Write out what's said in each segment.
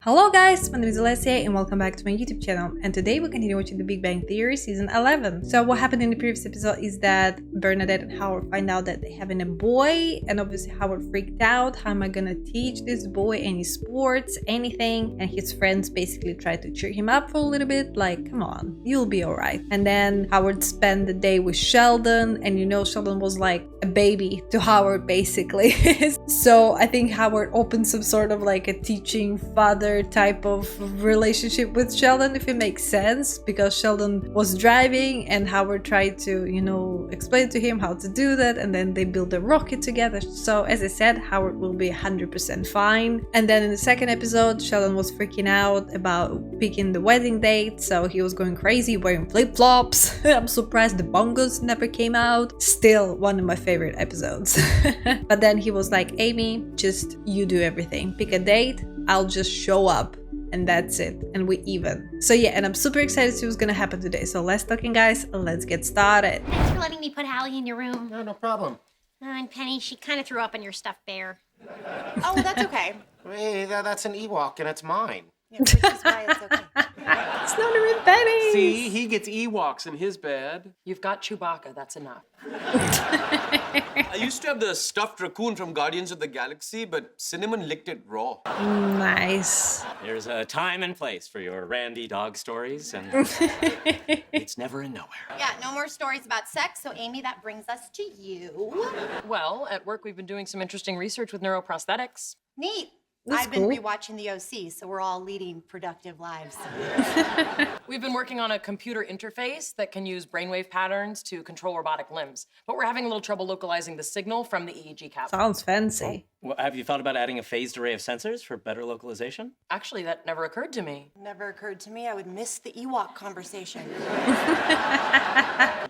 Hello guys, my name is Alessia and welcome back to my YouTube channel, and today we continue watching The Big Bang Theory season 11. So what happened in the previous episode is that Bernadette and Howard find out that they're having a boy, and obviously Howard freaked out. How am I gonna teach this boy any sports, anything? And his friends basically tried to cheer him up for a little bit, like, come on, you'll be alright. And then Howard spent the day with Sheldon, and Sheldon was like a baby to Howard basically. So I think Howard opened some sort of like a teaching father type of relationship with Sheldon, if it makes sense, because Sheldon was driving and Howard tried to, explain to him how to do that, and then they built a rocket together. So as I said, Howard will be 100% fine. And then in the second episode, Sheldon was freaking out about picking the wedding date, so he was going crazy wearing flip-flops. I'm surprised the bongos never came out. Still one of my favorite episodes. But then he was like, Amy, just you do everything. Pick a date, I'll just show up, and that's it, and we even. So yeah, and I'm super excited to see what's gonna happen today. So less talking, guys, let's get started. Thanks for letting me put Hallie in your room. No problem. And Penny, she kind of threw up on your stuffed bear. Oh, that's okay. Hey, that's an Ewok, and it's mine. Yeah, which is why it's okay. It's not even Penny. See, he gets Ewoks in his bed. You've got Chewbacca, that's enough. I used to have the stuffed raccoon from Guardians of the Galaxy, but Cinnamon licked it raw. Nice. There's a time and place for your Randy dog stories, and it's never in nowhere. Yeah, no more stories about sex, so Amy, that brings us to you. Well, at work we've been doing some interesting research with neuroprosthetics. Neat. That's I've been cool. rewatching the OC, so we're all leading productive lives. We've been working on a computer interface that can use brainwave patterns to control robotic limbs, but we're having a little trouble localizing the signal from the EEG cap. Sounds fancy. Well, have you thought about adding a phased array of sensors for better localization? Actually, that never occurred to me. Never occurred to me I would miss the Ewok conversation.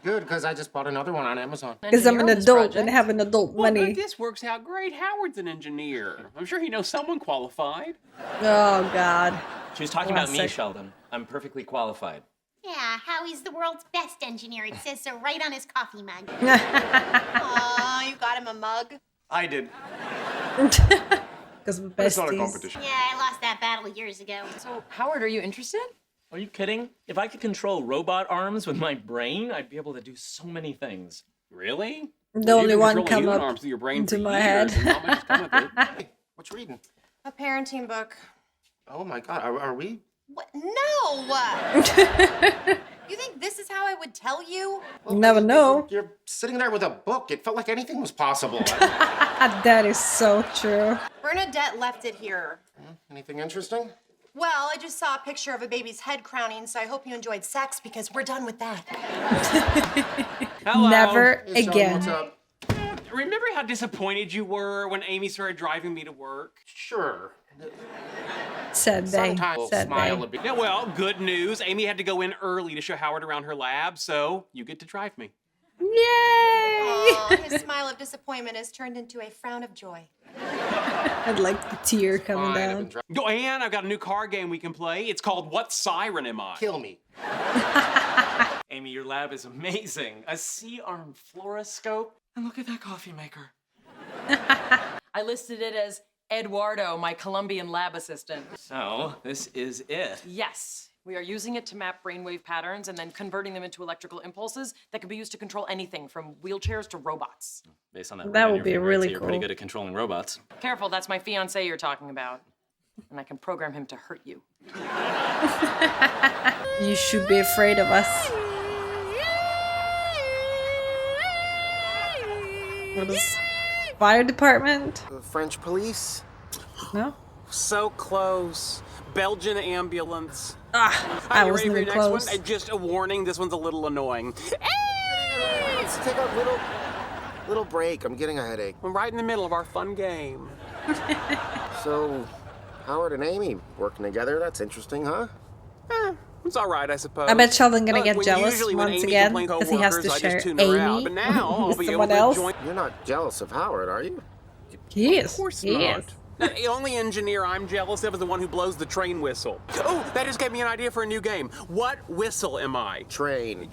Good, because I just bought another one on Amazon. Because I'm an Engineer on this adult project. and have an adult Well, money. but this works out great. Howard's an engineer. I'm sure he knows someone qualified. Oh God. She was talking about me, Classic. Sheldon. I'm perfectly qualified. Yeah, Howie's the world's best engineer. It says so right on his coffee mug. Aw, you got him a mug? I did. Because of It's not a besties. competition. Yeah, I lost that battle years ago. So, Howard, are you interested? Are you kidding? If I could control robot arms with my brain, I'd be able to do so many things. Really? The only You've been one controlling come human up arms with your brain into for my years, head. and not much has come of it. Hey, what you reading? A parenting book. Oh my God, are we? What? No! You think this is how I would tell you? You never know. You're sitting there with a book. It felt like anything was possible. That is so true. Bernadette left it here. Anything interesting? Well, I just saw a picture of a baby's head crowning, so I hope you enjoyed sex because we're done with that. Hello. Never Hey, Sheldon, again. what's up? Remember how disappointed you were when Amy started driving me to work? Sure. Sad day. Sometimes we'll Sad smile day. a bit. Yeah, well, good news. Amy had to go in early to show Howard around her lab, so you get to drive me. Yay! Aw, his smile of disappointment has turned into a frown of joy. I'd like the tear coming Fine, I've down. been trying Oh, and I've got a new card game we can play. It's called What Siren Am I? to kill me. Amy, your lab is amazing. A C-arm fluoroscope. And look at that coffee maker. I listed it as Eduardo, my Colombian lab assistant. So, this is it. Yes, we are using it to map brainwave patterns and then converting them into electrical impulses that can be used to control anything from wheelchairs to robots. Based on that, That ring on would your be finger, I'd really say you're pretty cool. good at controlling robots. Careful, that's my fiancé you're talking about. And I can program him to hurt you. You should be afraid of us. What is fire department? The French police? No? So close. Belgian ambulance. Ah, Are I you wasn't ready even for your next close. one? And just a warning, this one's a little annoying. Let's take a little break. I'm getting a headache. We're right in the middle of our fun game. So, Howard and Amy working together? That's interesting, huh? It's all right, I suppose. I bet Sheldon gonna Look, get when jealous usually when once Amy again complains because he has to coworkers, I share just tune her out. Amy But now I'll with be able someone to else. join. You're not jealous of Howard, are you? He is. Of course he not. is. The only engineer I'm jealous of is the one who blows the train whistle. Oh, that just gave me an idea for a new game. What whistle am I? Train.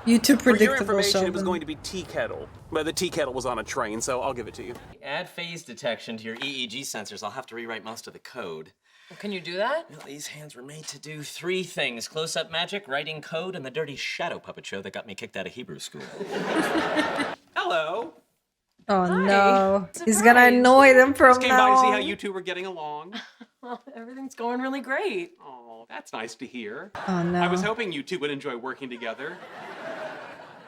You too For your predictable, information, it was Sheldon. going to be tea kettle, but the tea kettle was on a train, so I'll give it to you. Add phase detection to your EEG sensors. I'll have to rewrite most of the code. Can you do that? Well, these hands were made to do 3 things: close-up magic, writing code, and the dirty shadow puppet show that got me kicked out of Hebrew school. Hello. Oh Hi. no. He's gonna Surprise. annoy them from Just came by to see now how on. you two were getting along. Well, everything's going really great. Oh, that's nice to hear. Oh no. I was hoping you two would enjoy working together.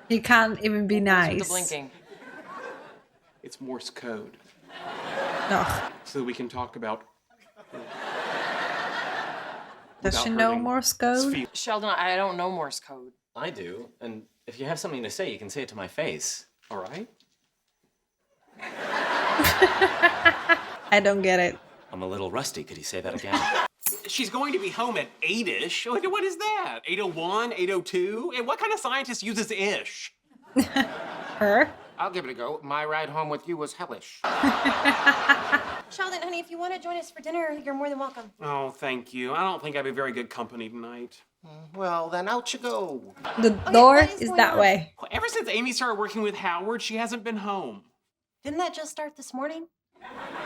He can't even be With nice. the blinking. It's Morse code, No. so that we can talk about. Does she without know hurting Morse his code? feelings. Sheldon, I don't know Morse code. I do, and if you have something to say, you can say it to my face. All right. I don't get it. I'm a little rusty. Could you say that again? She's going to be home at 8-ish. What is that? 8:01, 8:02? And what kind of scientist uses ish? Her? I'll give it a go. My ride home with you was hellish. Sheldon, honey, if you want to join us for dinner, you're more than welcome. Oh, thank you. I don't think I'd be very good company tonight. Well, then out you go. The door what is is going that on? way. Well, ever since Amy started working with Howard, she hasn't been home. Didn't that just start this morning?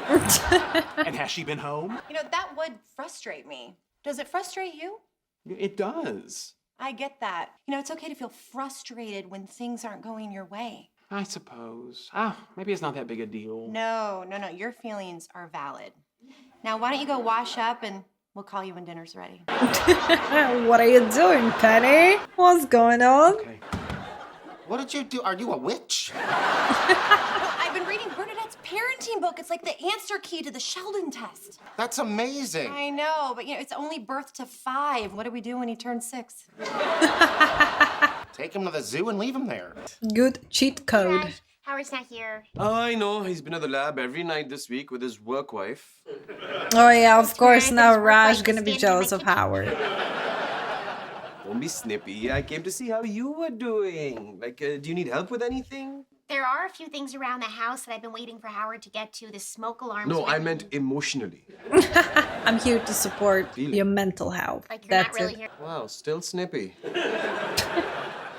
And has she been home? You know, that would frustrate me. Does it frustrate you? It does. I get that. You know, it's okay to feel frustrated when things aren't going your way. I suppose. Ah, maybe it's not that big a deal. No. Your feelings are valid. Now, why don't you go wash up and we'll call you when dinner's ready. What are you doing, Penny? What's going on? Okay. What did you do? Are you a witch? I've been reading Bernadette's parenting book. It's like the answer key to the Sheldon test. That's amazing. I know, but you know, it's only birth to 5. What do we do when he turns 6? Take him to the zoo and leave him there. Good cheat code. Raj, Howard's not here. I know. He's been at the lab every night this week with his work wife. Oh yeah, of course right, now this work Raj life gonna is be standing in jealous my of kitchen. Howard. Don't be snippy. I came to see how you were doing. Like, do you need help with anything? There are a few things around the house that I've been waiting for Howard to get to. The smoke alarm. No, I meant emotionally. I'm here to support Feeling. your mental health. Like you're That's not really it. here. Wow, still snippy.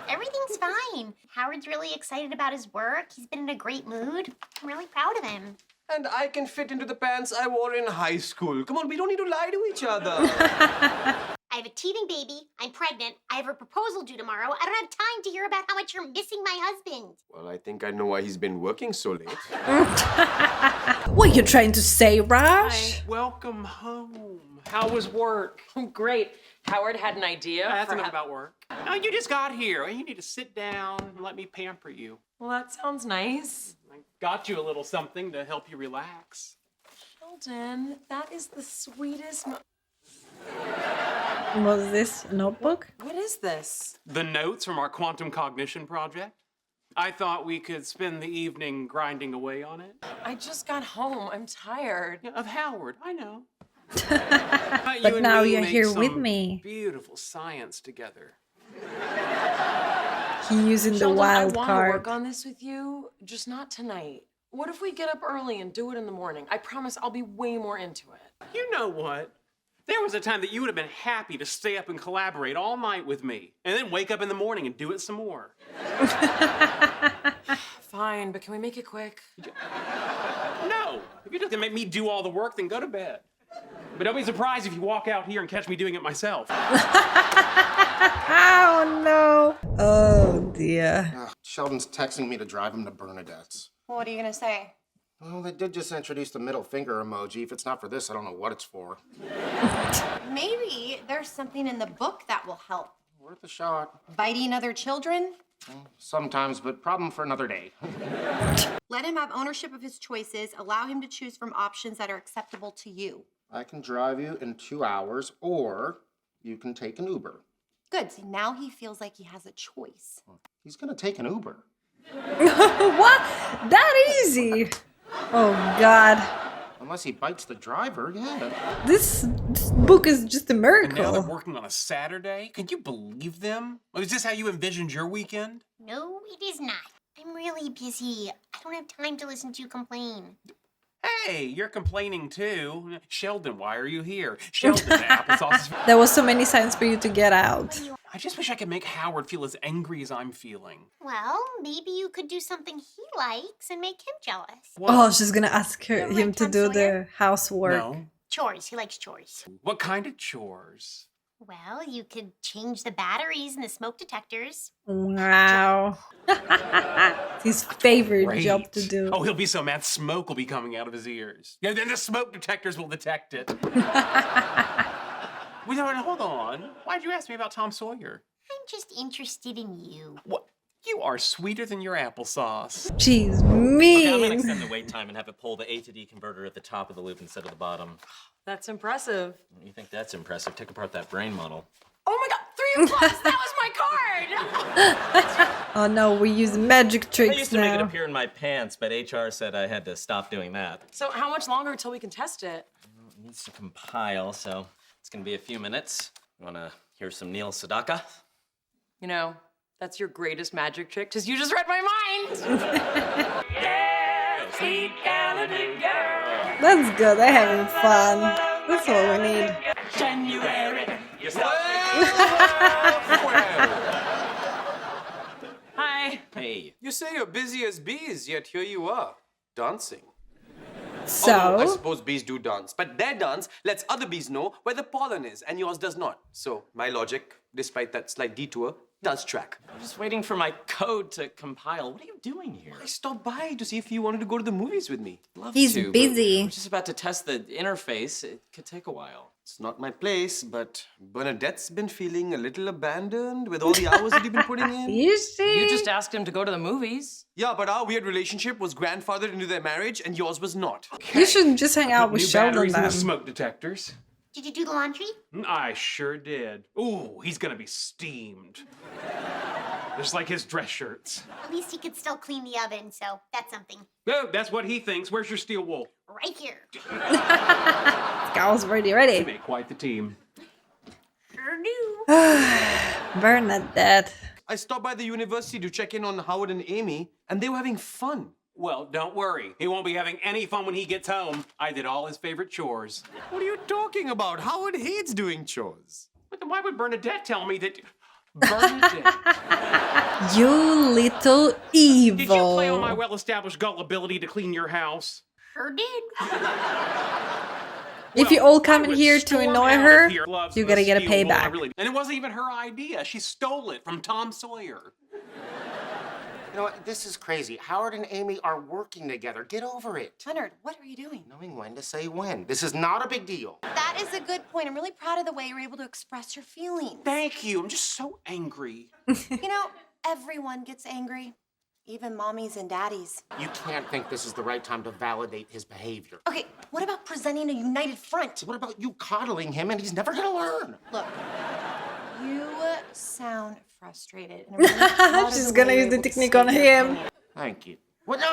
Everything's fine. Howard's really excited about his work. He's been in a great mood. I'm really proud of him. And I can fit into the pants I wore in high school. Come on, we don't need to lie to each other. I have a teething baby. I'm pregnant. I have a proposal due tomorrow. I don't have time to hear about how much you're missing my husband. Well, I think I know why he's been working so late. What are you trying to say, Raj? Welcome home. How was work? Great. Howard had an idea. That's for enough how- about work. No, you just got here. You need to sit down and let me pamper you. Well, that sounds nice. I got you a little something to help you relax. Sheldon, that is the sweetest. Was this a notebook? What is this? The notes from our quantum cognition project. I thought we could spend the evening grinding away on it. I just got home. I'm tired. Yeah, of Howard, I know. But now you're here with me. Beautiful science together. He using the Sheldon, wild I want to card. work on this with you, just not tonight. What if we get up early and do it in the morning? I promise I'll be way more into it. You know what? There was a time that you would have been happy to stay up and collaborate all night with me, and then wake up in the morning and do it some more. Fine, but can we make it quick? No, if you're just gonna make me do all the work, then go to bed. But don't be surprised if you walk out here and catch me doing it myself. Oh no. Oh dear. Sheldon's texting me to drive him to Bernadette's. Well, what are you gonna say? Well, they did just introduce the middle finger emoji. If it's not for this, I don't know what it's for. Maybe there's something in the book that will help. Worth a shot. Biting other children? Sometimes, but problem for another day. Let him have ownership of his choices. Allow him to choose from options that are acceptable to you. I can drive you in 2 hours, or you can take an Uber. Good. See, now he feels like he has a choice. He's gonna take an Uber. What? That easy? Oh god. Unless he bites the driver, yeah. This book is just a And now they're miracle. working on a Saturday? Can you believe them? Is this how you envisioned your weekend? No, it is not. I'm really busy. I don't have time to listen to you complain. Hey, you're complaining too. Sheldon, why are you here? Sheldon, the applesauce is... There was so many signs for you to get out. I just wish I could make Howard feel as angry as I'm feeling. Well, maybe you could do something he likes and make him jealous. Oh, she's gonna ask You're him right, to Tom do Sawyer. the housework. No. Chores. He likes chores. What kind of chores? Well, you could change the batteries and the smoke detectors. Wow. His favorite Great. job to do. Oh, he'll be so mad smoke will be coming out of his ears. Yeah, then the smoke detectors will detect it. Wait, no, hold on. Why'd you ask me about Tom Sawyer? I'm just interested in you. What? You are sweeter than your applesauce. She's Okay, I'm gonna mean. extend the wait time and have it pull the A to D converter at the top of the loop instead of the bottom. That's impressive. You think that's impressive? Take apart that brain model. Oh my god, 3 o'clock! That was my card! Oh no, we use magic I tricks used to make it now. appear in my pants, but HR said I had to stop doing that. So how much longer until we can test it? It needs to compile, so it's gonna be a few minutes. You wanna hear some Neil Sedaka? You know, that's your greatest magic trick, because you just read my mind! Yeah, sweet Gallagher girl. That's good. They're having fun. That's what we need. January. Hi. Hey. You say you're busy as bees, yet here you are, dancing. So, Although I suppose bees do dance, but their dance lets other bees know where the pollen is, and yours does not. So my logic, despite that slight detour, does track. I'm just waiting for my code to compile. What are you doing here? I stopped by to see if you wanted to go to the movies with me. Love he's to, but busy. we're just about to test the interface. It could take a while. It's not my place, but Bernadette's been feeling a little abandoned with all the hours that you've been putting in. You see? You just asked him to go to the movies. Yeah, but our weird relationship was grandfathered into their marriage, and yours was not. You should just hang out with New Sheldon batteries in then. the smoke detectors. Did you do the laundry? I sure did. Ooh, he's gonna be steamed. Just like his dress shirts. At least he could still clean the oven, so that's something. Oh, that's what he thinks. Where's your steel wool? Right here. Scout's ready, You ready. make quite the team. Sure do. Bernadette. I stopped by the university to check in on Howard and Amy, and they were having fun. Well, don't worry. He won't be having any fun when he gets home. I did all his favorite chores. What are you talking about? Howard hates doing chores. But then why would Bernadette tell me that... Bernadette, You little evil. did you play on my well-established gullibility to clean your house? Sure did. If you Well, all come I in would here to storm annoy out of her, here. Loves you the gotta get a steel wool, I payback. really- And it wasn't even her idea. She stole it from Tom Sawyer. You know what? This is crazy. Howard and Amy are working together. Get over it. Leonard, what are you doing? Knowing when to say when. This is not a big deal. That is a good point. I'm really proud of the way you're able to express your feelings. Thank you. I'm just so angry. You know, everyone gets angry, even mommies and daddies. You can't think this is the right time to validate his behavior. Okay, what about presenting a united front? What about you coddling him and he's never gonna learn? Look, you sound frustrated. And I'm really proud of She's the gonna way use you're the able to technique state on your him. opinion. Thank you. What? No!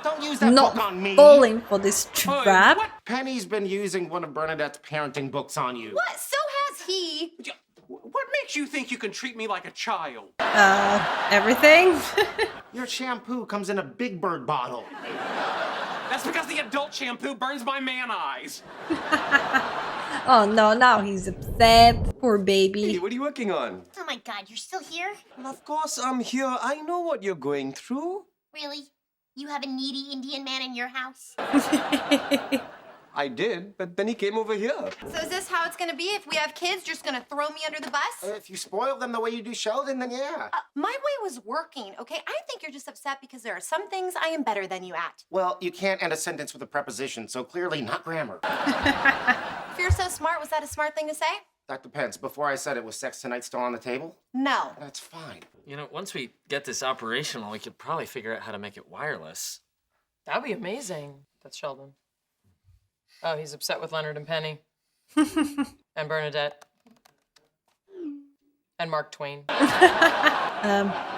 Don't use that Not book on me. falling for this Oh, trap. what? Penny's been using one of Bernadette's parenting books on you. What? So has he. What makes you think you can treat me like a child? Everything? Your shampoo comes in a Big Bird bottle. That's because the adult shampoo burns my man eyes. Oh no, now he's upset. Poor Hey, baby. what are you working on? Oh my god, you're still here? Well, of course I'm here. I know what you're going through. Really? You have a needy Indian man in your house? I did, but then he came over here. So is this how it's gonna be? If we have kids, you're just gonna throw me under the bus? If you spoil them the way you do Sheldon, then yeah. My way was working, okay? I think you're just upset because there are some things I am better than you at. Well, you can't end a sentence with a preposition, so clearly not grammar. If you're so smart, was that a smart thing to say? That depends. Before I said it, was sex tonight still on the table? No. That's fine. You know, once we get this operational, we could probably figure out how to make it wireless. That'd be amazing. That's Sheldon. Oh, he's upset with Leonard and Penny. And Bernadette. And Mark Twain.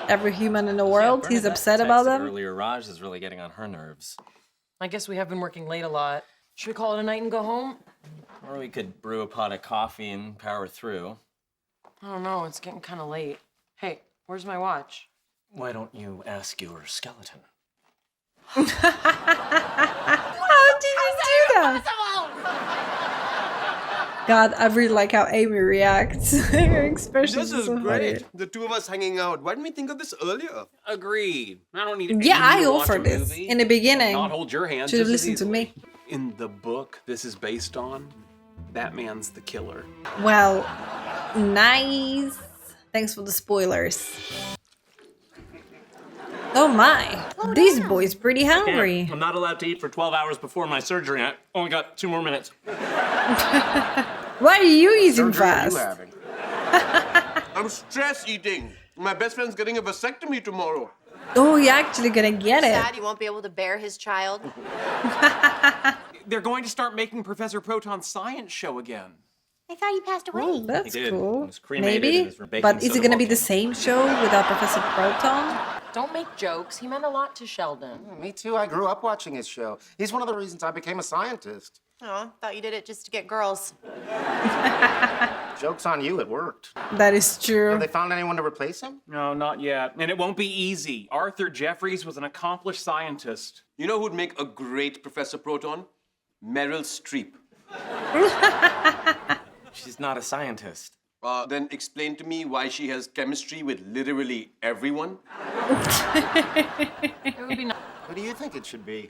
Every human in the world, he's Bernadette upset about texted them. Earlier, Raj is really getting on her nerves. I guess we have been working late a lot. Should we call it a night and go home? Or we could brew a pot of coffee and power through. I don't know, it's getting kind of late. Hey, where's my watch? Why don't you ask your skeleton? How did you do that? God, I really like how Amy reacts. Her expression is so funny. The two of us hanging out. Why didn't we think of this earlier? Agreed. I don't need Yeah, Amy I to watch offered a this movie. in the beginning. Not hold your hand. Should have just as listened to easily. me. In the book this is based on, Batman's the killer. Well, nice. Thanks for the spoilers. Oh my, this boy's pretty hungry. I'm not allowed to eat for 12 hours before my surgery. I only got 2 more minutes. Why are you eating Surgery are you fast? having? I'm stress eating. My best friend's getting a vasectomy tomorrow. Oh, you're actually gonna get it. Sad you won't be able to bear his child. They're going to start making Professor Proton's science show again. I thought he passed away. Oh, that's He did. cool. He was cremated and Maybe, is for baking but is soda it gonna be the volcano. same show without Professor Proton? Don't make jokes. He meant a lot to Sheldon. Me too. I grew up watching his show. He's one of the reasons I became a scientist. Oh, thought you did it just to get girls. Joke's on you, it worked. That is true. Have they found anyone to replace him? No, not yet. And it won't be easy. Arthur Jeffries was an accomplished scientist. You know who'd make a great Professor Proton? Meryl Streep. She's not a scientist. Then explain to me why she has chemistry with literally everyone. It would be nice. Who do you think it should be?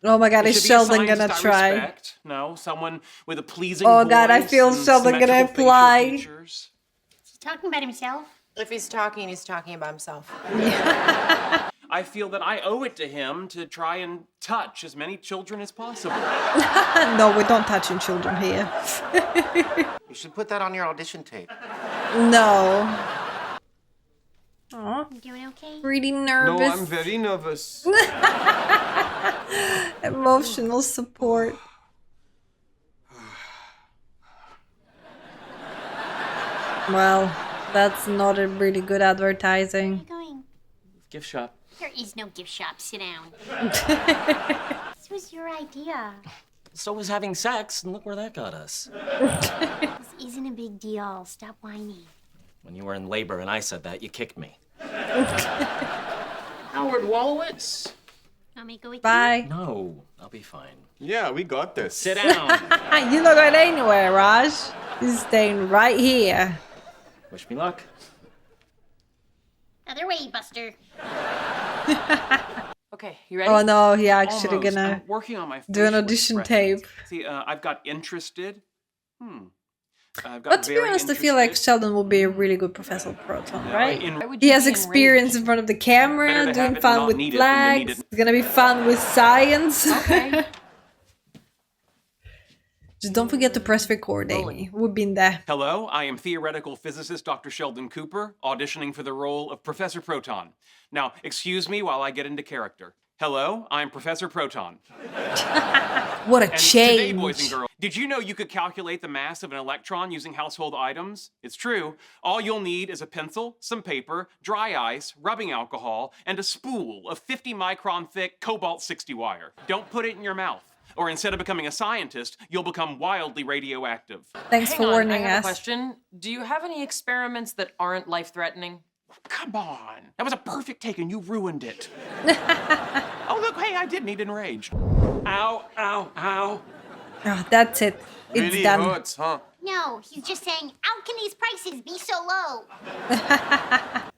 Oh my god, It is should be a Sheldon gonna scientist I try? respect. No, someone with a pleasing Oh voice God, I feel and Sheldon gonna symmetrical facial fly. features. Is he talking about himself? If he's talking about himself. I feel that I owe it to him to try and touch as many children as possible. No, we don't touching children here. You should put that on your audition tape. No. Aw, You doing okay? pretty No, nervous. I'm very nervous. Emotional support. Well, that's not a really good advertising. Where are you going? Gift shop. There is no gift shop. Sit down. This was your idea. So was having sex, and look where that got us. This isn't a big deal. Stop whining. When you were in labor and I said that, you kicked me. Howard Wolowitz. Want me to go with you? Bye. No, I'll be fine. Yeah, we got this. Sit down. You're not going anywhere, Raj. You're staying right here. Wish me luck. Other way, Buster. Okay, you ready? Oh no, he actually Almost. gonna I'm working on my do an facial audition expressions. tape. See, I've got interested. I've got But to be very honest, I feel like interested. Sheldon will be a really good Professor Proton, right? Why would He you has be experience enraged? in front of the camera, Better to have doing it fun not with needed than to need flags. it. It's gonna be fun with science. Okay. Just don't forget to press record, Amy. We've been there. Hello, I am theoretical physicist Dr. Sheldon Cooper, auditioning for the role of Professor Proton. Now, excuse me while I get into character. Hello, I'm Professor Proton. What a And today, change. boys and girls, did you know you could calculate the mass of an electron using household items? It's true. All you'll need is a pencil, some paper, dry ice, rubbing alcohol, and a spool of 50-micron thick cobalt-60 wire. Don't put it in your mouth, or instead of becoming a scientist, you'll become wildly radioactive. Thanks Hang for on, I warning have a us. question. Do you have any experiments that aren't life-threatening? Come on. That was a perfect take and you ruined it. Oh, look, hey, I didn't. He didn't rage. Ow, ow, ow. Oh, that's it. It's Really done. hurts, huh? No, he's just saying, how can these prices be so low?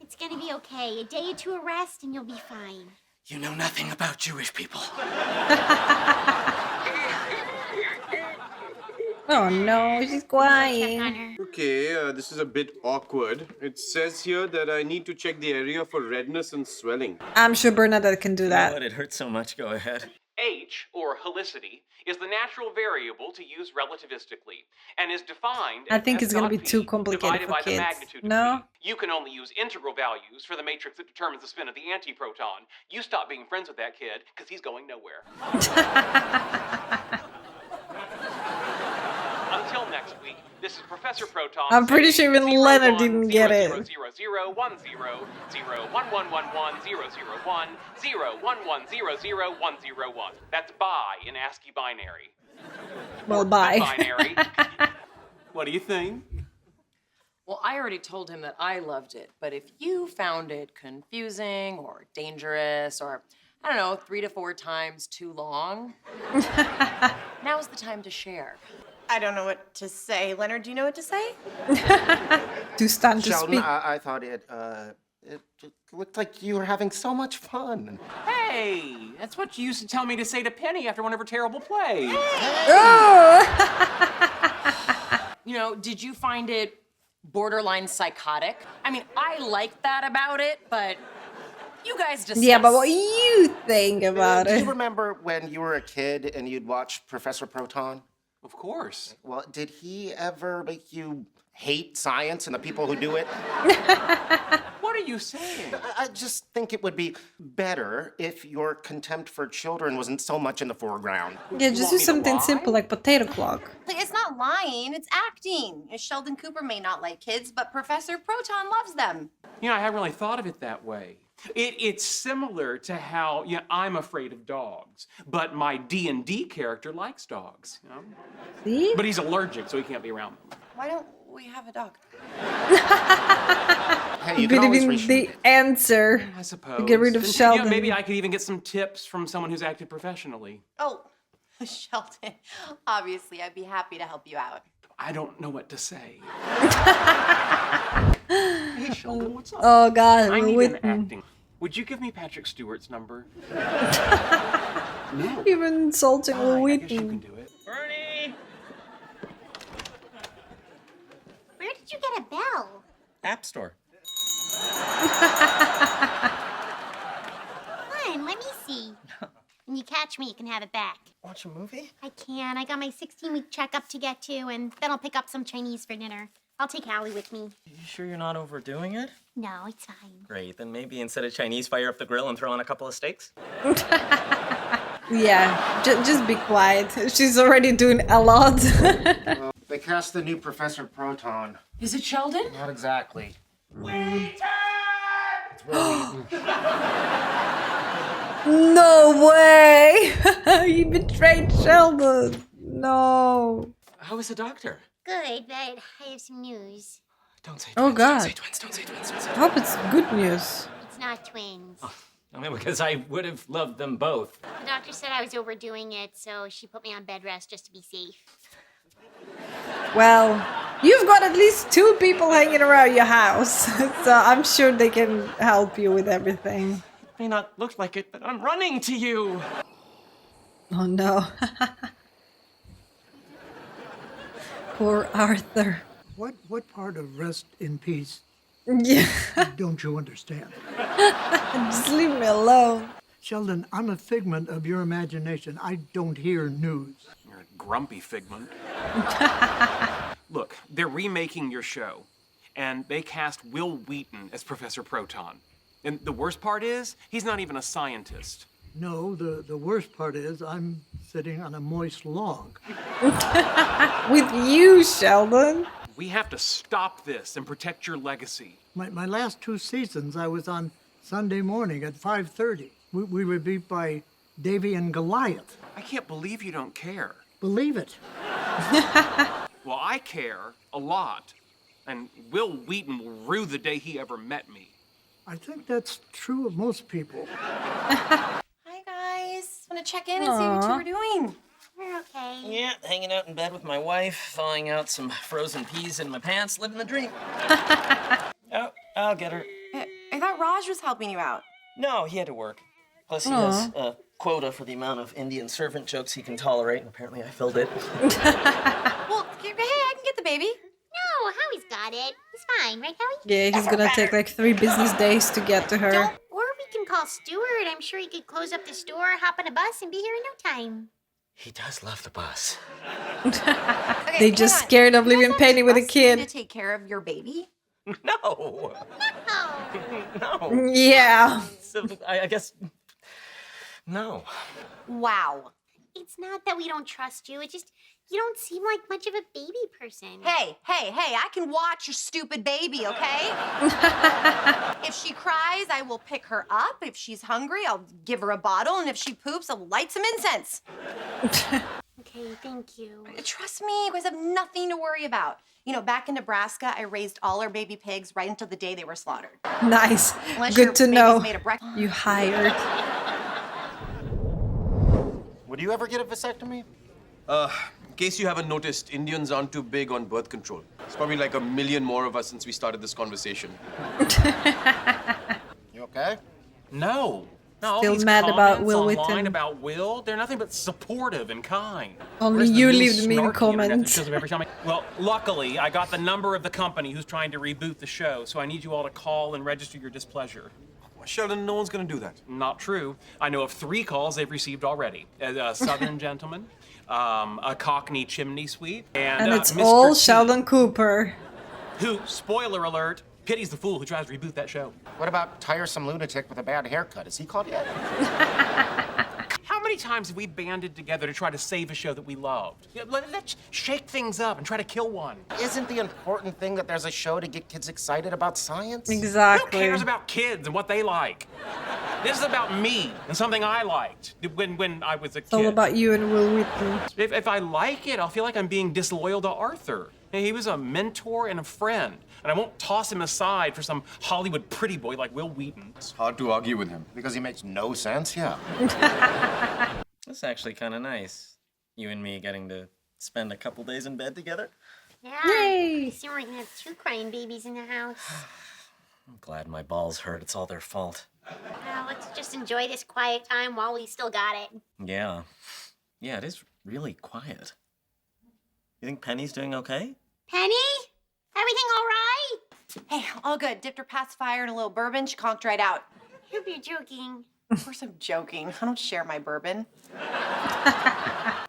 It's gonna be okay. A day or two of rest and you'll be fine. You know nothing about Jewish people. Oh no, she's Check crying. on her. Okay, this is a bit awkward. It says here that I need to check the area for redness and swelling. I'm sure Bernadette can do But that. it hurts so much. Go ahead. H, or helicity, is the natural variable to use relativistically, and is defined I as think it's gonna be S dot too V complicated divided for by the kids. magnitude of No? V. You can only use integral values for the matrix that determines the spin of the antiproton. You stop being friends with that kid, because he's going nowhere. Until next week, this is Professor Proton. I'm pretty sure even saying Leonard didn't get it. 0, 0, 0, 1, 0, 0, 1, 1, 1, 1, 0, 0, 1, 0, 1, 1, 0, 0, 1, 0, 1. That's bye in ASCII binary. Well, bye. Binary. What do you think? Well, I already told him that I loved it, but if you found it confusing or dangerous or I don't know, 3 to 4 times too long. Now's the time to share. I don't know what to say. Leonard, do you know what to say? To stand to Sheldon, speak. I thought it looked like you were having so much fun. Hey, that's what you used to tell me to say to Penny after one of her terrible plays. Oh! You know, did you find it borderline psychotic? I mean, I like that about it, but you guys discuss. Yeah, but what you think about Do it? you remember when you were a kid and you'd watch Professor Proton? Of course. Well, did he ever make you hate science and the people who do it? What are you saying? I just think it would be better if your contempt for children wasn't so much in the foreground. Yeah, just want do me to something lie? simple like potato clock. Like, it's not lying, it's acting. Sheldon Cooper may not like kids, but Professor Proton loves them. You know, I haven't really thought of it that way. It's similar to how I'm afraid of dogs, but my D&D character likes dogs. You know? See? But he's allergic, so he can't be around them. Why don't we have a dog? Hey, you can always Believing reach the answer. I suppose. Get rid of And, Sheldon. maybe I could even get some tips from someone who's acted professionally. Oh, Sheldon, obviously, I'd be happy to help you out. I don't know what to say. Hey, Sheldon, what's up? Oh God, I need an Wheaton. acting. Would you give me Patrick Stewart's number? Even insulting Fine, I guess you Wheaton. can do it. Bernie! Where did you get a bell? App Store. Fine, let me see. When you catch me, you can have it back. Watch a movie? I can. I got my 16-week checkup to get to, and then I'll pick up some Chinese for dinner. I'll take Hallie with me. You sure you're not overdoing it? No, it's fine. Great, then maybe instead of Chinese, fire up the grill and throw on a couple of steaks? Yeah, just be quiet. She's already doing a lot. They cast the new Professor Proton. Is it Sheldon? Not exactly. Wheaton! It's Will Wheaton. No way! He betrayed Sheldon. No. How is the doctor? Good, but I have some news. Don't say twins. Oh, God. Don't say twins. Don't say twins. Don't say I twins. hope it's good news. It's not twins. I mean, because I would have loved them both. The doctor said I was overdoing it, so she put me on bed rest just to be safe. Well, you've got at least 2 people hanging around your house, so I'm sure they can help you with everything. It may not look like it, but I'm running to you. Oh no. Poor Arthur. What part of rest in peace Yeah, don't you understand? just leave me alone. Sheldon, I'm a figment of your imagination. I don't hear news. You're a grumpy figment. Look, they're remaking your show, and they cast Will Wheaton as Professor Proton. And the worst part is, he's not even a scientist. No, the worst part is I'm sitting on a moist log. With you, Sheldon. We have to stop this and protect your legacy. My last 2 seasons, I was on Sunday morning at 5:30. We were beat by Davy and Goliath. I can't believe you don't care. Believe it. Well, I care a lot. And Will Wheaton will rue the day he ever met me. I think that's true of most people. Hi, guys. Want to check in and see what you were doing? We're okay. Yeah, hanging out in bed with my wife, thawing out some frozen peas in my pants, living the dream. Oh, I'll get her. I thought Raj was helping you out. No, he had to work. Plus, he has a quota for the amount of Indian servant jokes he can tolerate, and apparently I filled it. Well, hey, I can get the baby. No, Howie's got it. He's fine, right, Howie? Yeah, he's gonna take like 3 business days to get to her. Or we can call Stuart. I'm sure he could close up the store, hop on a bus, and be here in no time. He does love the bus. Okay, They hang just on. scared of You guys leaving don't Penny with a trust me kid. to take care of your baby? No! Oh, No! Yeah. So, I guess... No. Wow. it's not that we don't trust you. It's just you don't seem like much of a baby person. Hey, I can watch your stupid baby, okay? If she cries, I will pick her up. If she's hungry, I'll give her a bottle. And if she poops, I'll light some incense. Okay, thank you. Trust me, you guys have nothing to worry about. You know, back in Nebraska, I raised all our baby pigs right until the day they were slaughtered. Nice. Unless your Good to baby's know. made of breakfast. You hired. Would you ever get a vasectomy? In case you haven't noticed, Indians aren't too big on birth control. It's probably like 1 million more of us since we started this conversation. You okay? No. No, Still these mad about comments Will online Wheaton. about Will, they're nothing but supportive and kind. Only Where's the you mean, leave mean snarky internet that comments. shows up every time well, luckily, I got the number of the company who's trying to reboot the show, so I need you all to call and register your displeasure. Sheldon, no one's gonna do that. Not true. I know of 3 calls they've received already. A Southern gentleman, a Cockney chimney sweep, and And it's Mr. all T, Sheldon Cooper. who, spoiler alert, pities the fool who tries to reboot that show. What about tiresome lunatic with a bad haircut? Is he called yet? How many times have we banded together to try to save a show that we loved? Yeah, let's shake things up and try to kill one. Isn't the important thing that there's a show to get kids excited about science? Who Exactly. cares about kids and what they like? This is about me and something I liked when I was a kid. It's all about you and Will Wheaton. If I like it, I'll feel like I'm being disloyal to Arthur. He was a mentor and a friend, and I won't toss him aside for some Hollywood pretty boy like Will Wheaton. It's hard to argue with him. Because he makes no sense, yeah. That's actually kind of nice. You and me getting to spend a couple days in bed together. Yeah. Yay. So we're gonna have 2 crying babies in the house. I'm glad my balls hurt. It's all their fault. Well, let's just enjoy this quiet time while we still got it. Yeah. Yeah, it is really quiet. You think Penny's doing okay? Penny? Everything all right? Hey, all good. Dipped her pacifier in a little bourbon. She conked right out. I hope you're joking. Of course I'm joking. I don't share my bourbon.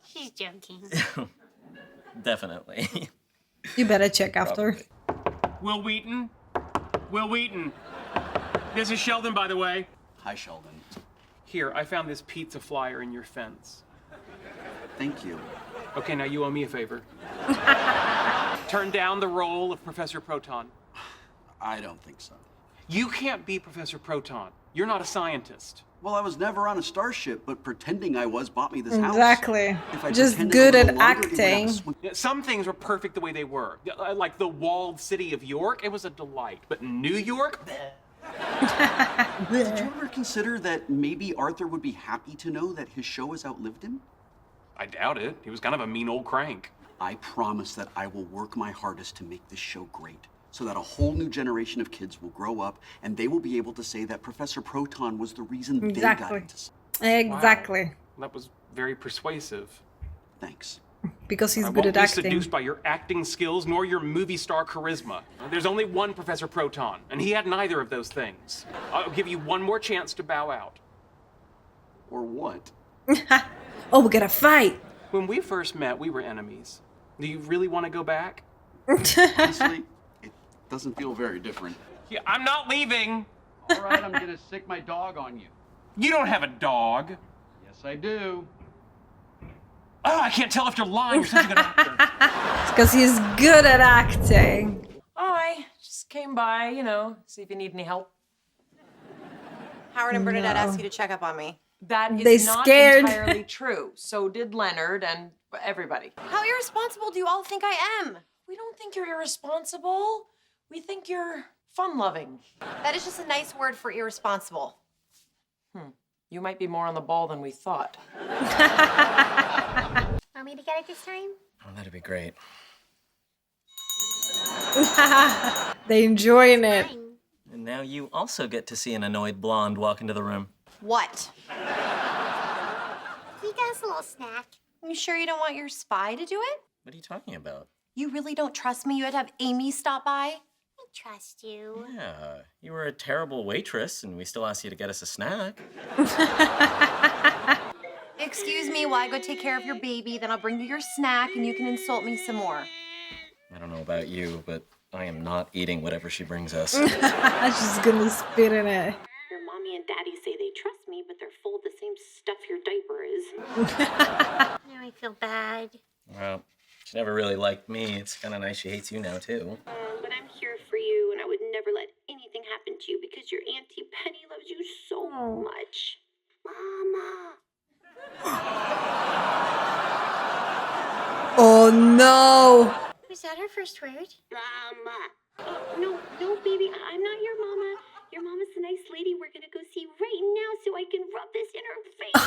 She's joking. Definitely. You better check after. Will Wheaton? Will Wheaton. This is Sheldon, by the way. Hi, Sheldon. Here, I found this pizza flyer in your fence. Thank you. Okay, now you owe me a favor. Turn down the role of Professor Proton. I don't think so. You can't be Professor Proton. You're not a scientist. Well, I was never on a starship, but pretending I was bought me this house. Exactly. If I Just pretended good a at little longer, it would have acting. Yeah, some things were perfect the way they were. Like the walled city of York, it was a delight. But New York? Did you ever consider that maybe Arthur would be happy to know that his show has outlived him? I doubt it. He was kind of a mean old crank. I promise that I will work my hardest to make this show great, so that a whole new generation of kids will grow up and they will be able to say that Professor Proton was the reason they got Exactly. into science. Exactly. Wow. That was very persuasive. Thanks. Because he's I good won't at be acting. seduced by your acting skills nor your movie star charisma. There's only one Professor Proton, and he had neither of those things. I'll give you one more chance to bow out. Or what? Oh, we're gonna fight. When we first met, we were enemies. Do you really want to go back? Honestly, it doesn't feel very different. Yeah, I'm not leaving. All right, I'm gonna sick my dog on you. You don't have a dog. Yes, I do. Oh, I can't tell if you're lying. You're such a good actor. It's because he's good at acting. Oh, I just came by, see if you need any help. Howard and Bernadette No. asked you to check up on me. That is They not scared. entirely true. So did Leonard and everybody. How irresponsible do you all think I am? We don't think you're irresponsible. We think you're fun-loving. That is just a nice word for irresponsible. You might be more on the ball than we thought. Want me to get it this time? Oh, that'd be great. They enjoying it. Fine. And now you also get to see an annoyed blonde walk into the room. What? He does a little snack. You sure you don't want your spy to do it? What are you talking about? You really don't trust me? You had to have Amy stop by? I trust you. Yeah, you were a terrible waitress, and we still asked you to get us a snack. Excuse me while I go take care of your baby, then I'll bring you your snack and you can insult me some more. I don't know about you, but I am not eating whatever she brings us. She's gonna spit in it. Your mommy and daddy say they trust me, but they're full of the same stuff your diaper is. Now I feel bad. Well, she never really liked me. It's kind of nice she hates you now, too. But I'm here for you, and I would never let anything happen to you because your Auntie Penny loves you so much. Mama. Oh no! Was that her first word? Mama. No, baby, I'm not your mama. Your mom is the nice lady we're gonna go see right now so I can rub this in her face.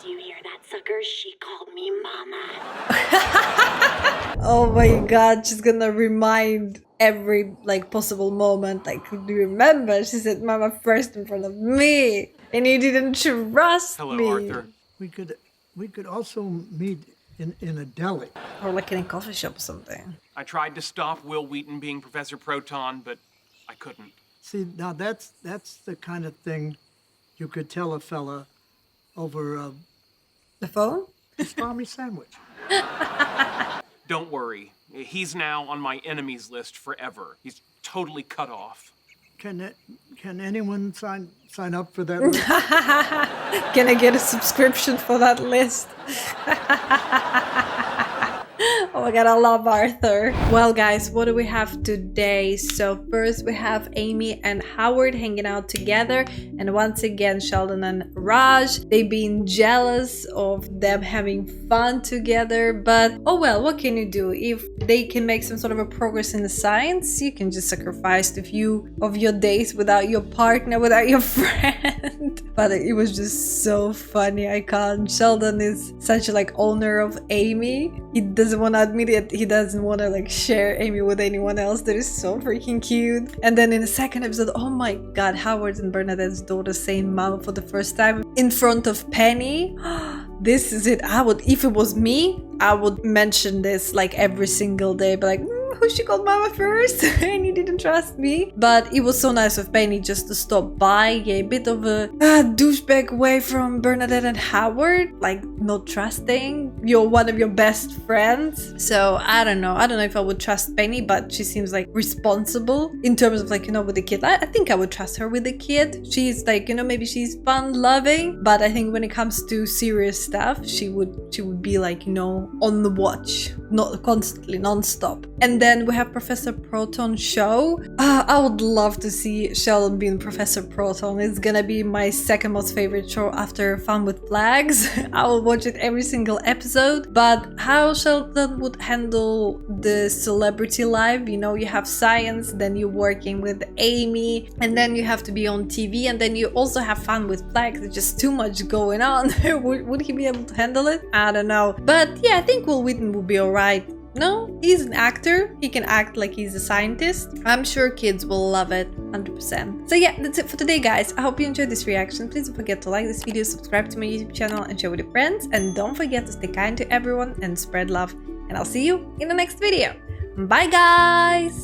Do you hear that, sucker? She called me mama. Oh my god, she's gonna remind every like possible moment. Like, do you remember? She said mama first in front of me. And you didn't trust Hello, me. Arthur. We could also meet in a deli. Or like in a coffee shop or something. I tried to stop Will Wheaton being Professor Proton, but I couldn't. See, now that's the kind of thing you could tell a fella over The phone? a salami sandwich. Don't worry. He's now on my enemies list forever. He's totally cut off. Can anyone sign up for that list? Can I get a subscription for that list? Oh my god, I love Arthur. Well guys, what do we have today? So first we have Amy and Howard hanging out together, and once again Sheldon and Raj, they've been jealous of them having fun together, but oh well, what can you do? If they can make some sort of a progress in the science, you can just sacrifice a few of your days without your partner, without your friend. But it was just so funny. I can't. Sheldon is such a like owner of Amy. He doesn't want to admit it. He doesn't want to like share Amy with anyone else. That is so freaking cute. And then in the second episode, oh my god, Howard and Bernadette's daughter saying mama for the first time in front of Penny. This is it. If it was me, I would mention this like every single day, but like, who she called mama first? And he didn't trust me. But it was so nice of Penny just to stop by. Yeah, a bit of a douchebag way from Bernadette and Howard, like not trusting. You're one of your best friends. So I don't know if I would trust Penny, but she seems like responsible in terms of like, you know, with the kid. I think I would trust her with the kid. She's like, you know, maybe she's fun loving, but I think when it comes to serious stuff, she would be like, you know, on the watch, not constantly, non-stop. And then we have Professor Proton show. I would love to see Sheldon being Professor Proton. It's gonna be my second most favorite show after Fun with Flags. I will watch it every single episode. But how Sheldon would handle the celebrity life, you know, you have science, then you're working with Amy, and then you have to be on TV, and then you also have Fun with Flags. There's just too much going on. Would he be able to handle it? I don't know. But yeah, I think Will Wheaton will be alright. No, he's an actor. He can act like he's a scientist. I'm sure kids will love it 100%. So yeah, that's it for today, guys. I hope you enjoyed this reaction. Please don't forget to like this video, subscribe to my YouTube channel, and share with your friends. And don't forget to stay kind to everyone and spread love. And I'll see you in the next video. Bye, guys!